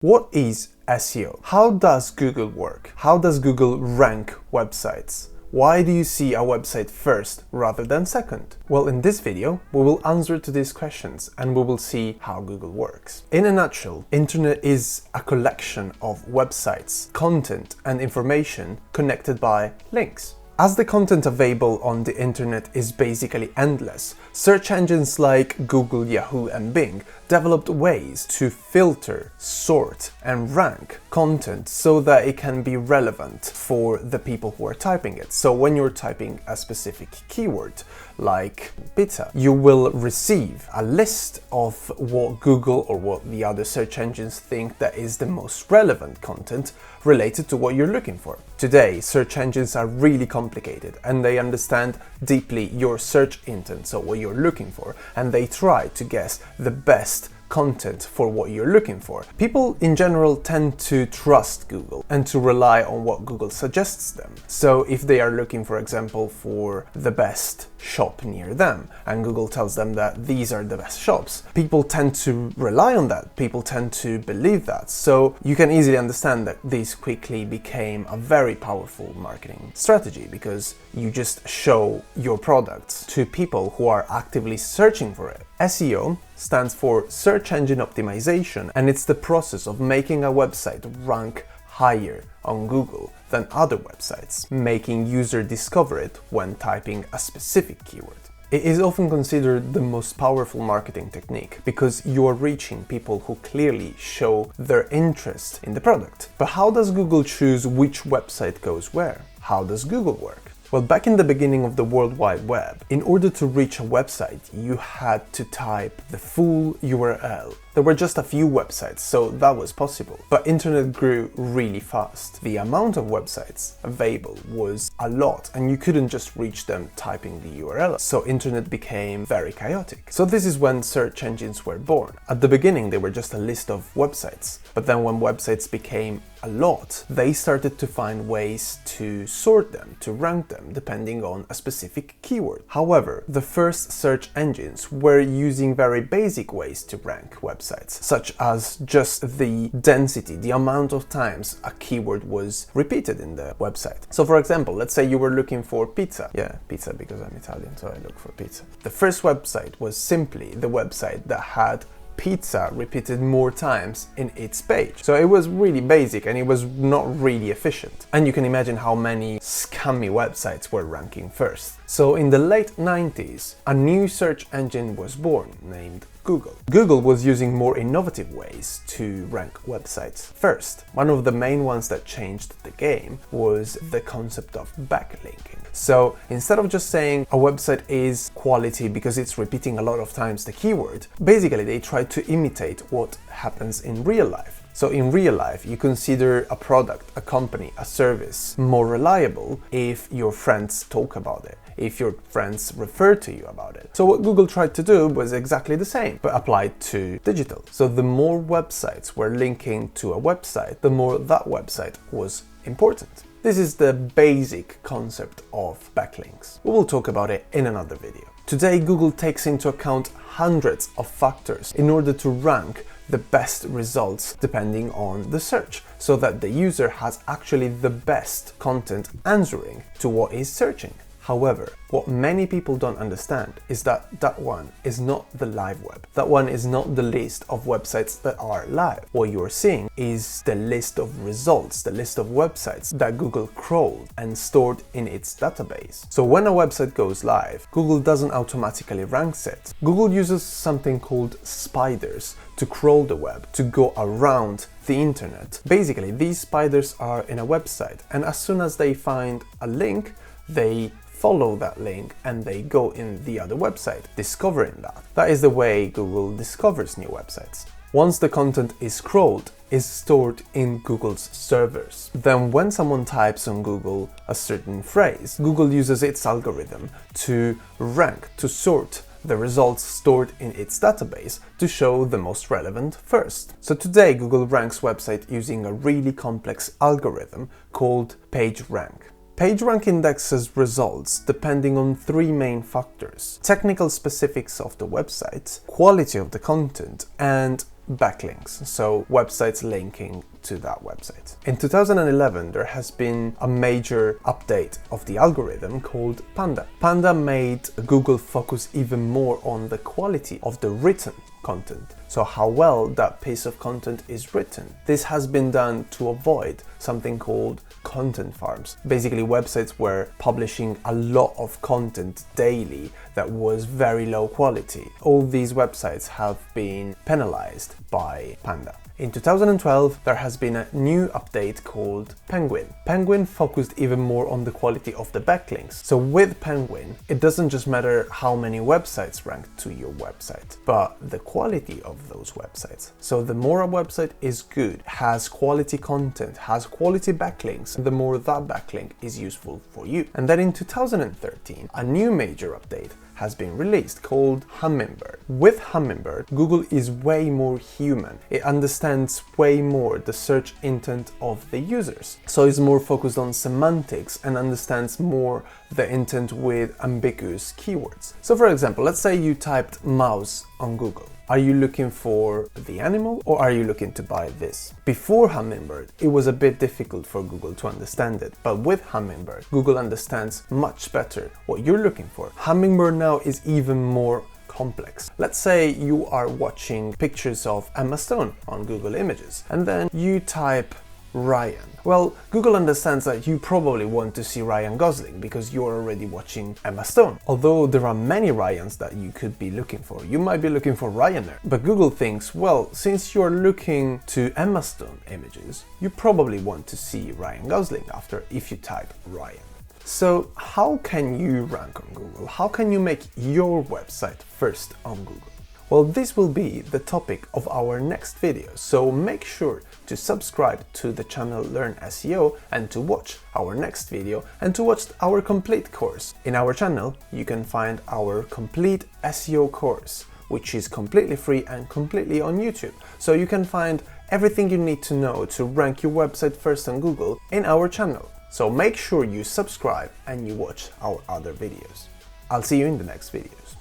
What is SEO? How does Google work? How does Google rank websites? Why do you see a website first rather than second? Well, in this video, we will answer to these questions and we will see how Google works. In a nutshell, internet is a collection of websites, content and information connected by links. As the content available on the internet is basically endless, search engines like Google, Yahoo and Bing developed ways to filter, sort and rank content so that it can be relevant for the people who are typing it. So when you're typing a specific keyword like pizza, you will receive a list of what Google or what the other search engines think that is the most relevant content related to what you're looking for. Today, search engines are really complicated and they understand deeply your search intent, so what you're looking for, and they try to guess the best content for what you're looking for. People in general tend to trust Google and to rely on what Google suggests them. So if they are looking, for example, for the best shop near them and Google tells them that these are the best shops, people tend to rely on that. People tend to believe that. So you can easily understand that this quickly became a very powerful marketing strategy because you just show your products to people who are actively searching for it. SEO stands for Search Engine Optimization, and it's the process of making a website rank higher on Google than other websites, making users discover it when typing a specific keyword. It is often considered the most powerful marketing technique because you are reaching people who clearly show their interest in the product. But how does Google choose which website goes where? How does Google work? Well, back in the beginning of the World Wide Web, in order to reach a website, you had to type the full URL. There were just a few websites, so that was possible. But internet grew really fast. The amount of websites available was a lot, and you couldn't just reach them typing the URL. So internet became very chaotic. So this is when search engines were born. At the beginning, they were just a list of websites. But then when websites became a lot, they started to find ways to sort them, to rank them, depending on a specific keyword. However, the first search engines were using very basic ways to rank websites, such as just the density, the amount of times a keyword was repeated in the website. So for example, let's say you were looking for pizza. Yeah, pizza because I'm Italian, so I look for pizza. The first website was simply the website that had pizza repeated more times in its page. So it was really basic and it was not really efficient. And you can imagine how many scammy websites were ranking first. So in the late 90s, a new search engine was born named Google. Google was using more innovative ways to rank websites first. One of the main ones that changed the game was the concept of backlinking. So instead of just saying a website is quality because it's repeating a lot of times the keyword, basically they tried to imitate what happens in real life. So in real life, you consider a product, a company, a service more reliable if your friends talk about it, if your friends refer to you about it. So what Google tried to do was exactly the same, but applied to digital. So the more websites were linking to a website, the more that website was important. This is the basic concept of backlinks. We will talk about it in another video. Today, Google takes into account hundreds of factors in order to rank the best results depending on the search, so that the user has actually the best content answering to what is searching. However, what many people don't understand is that that one is not the live web. That one is not the list of websites that are live. What you're seeing is the list of results, the list of websites that Google crawled and stored in its database. So when a website goes live, Google doesn't automatically rank it. Google uses something called spiders to crawl the web, to go around the internet. Basically, these spiders are in a website, and as soon as they find a link, they follow that link and they go in the other website, discovering that. That is the way Google discovers new websites. Once the content is crawled, it's stored in Google's servers. Then when someone types on Google a certain phrase, Google uses its algorithm to rank, to sort the results stored in its database to show the most relevant first. So today Google ranks websites using a really complex algorithm called PageRank. PageRank indexes results depending on three main factors: technical specifics of the website, quality of the content, and backlinks, so websites linking to that website. In 2011, there has been a major update of the algorithm called Panda. Panda made Google focus even more on the quality of the written content, so how well that piece of content is written. This has been done to avoid something called content farms, basically websites were publishing a lot of content daily that was very low quality. All these websites have been penalized by Panda. In 2012, there has been a new update called Penguin. Penguin focused even more on the quality of the backlinks. So with Penguin, it doesn't just matter how many websites rank to your website, but the quality of those websites. So the more a website is good, has quality content, has quality backlinks, the more that backlink is useful for you. And then in 2013, a new major update has been released called Hummingbird. With Hummingbird, Google is way more human. It understands way more the search intent of the users. So it's more focused on semantics and understands more the intent with ambiguous keywords. So for example, let's say you typed mouse on Google. Are you looking for the animal or are you looking to buy this? Before Hummingbird, it was a bit difficult for Google to understand it, but with Hummingbird, Google understands much better what you're looking for. Hummingbird now is even more complex. Let's say you are watching pictures of Emma Stone on Google Images and then you type Ryan. Well, Google understands that you probably want to see Ryan Gosling because you're already watching Emma Stone. Although there are many Ryans that you could be looking for. You might be looking for Ryanair. But Google thinks, well, since you're looking to Emma Stone images, you probably want to see Ryan Gosling after if you type Ryan. So how can you rank on Google? How can you make your website first on Google? Well, this will be the topic of our next video, so make sure to subscribe to the channel Learn SEO and to watch our next video and to watch our complete course. In our channel, you can find our complete SEO course, which is completely free and completely on YouTube. So you can find everything you need to know to rank your website first on Google in our channel. So make sure you subscribe and you watch our other videos. I'll see you in the next videos.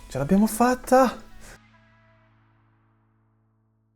Ce l'abbiamo fatta!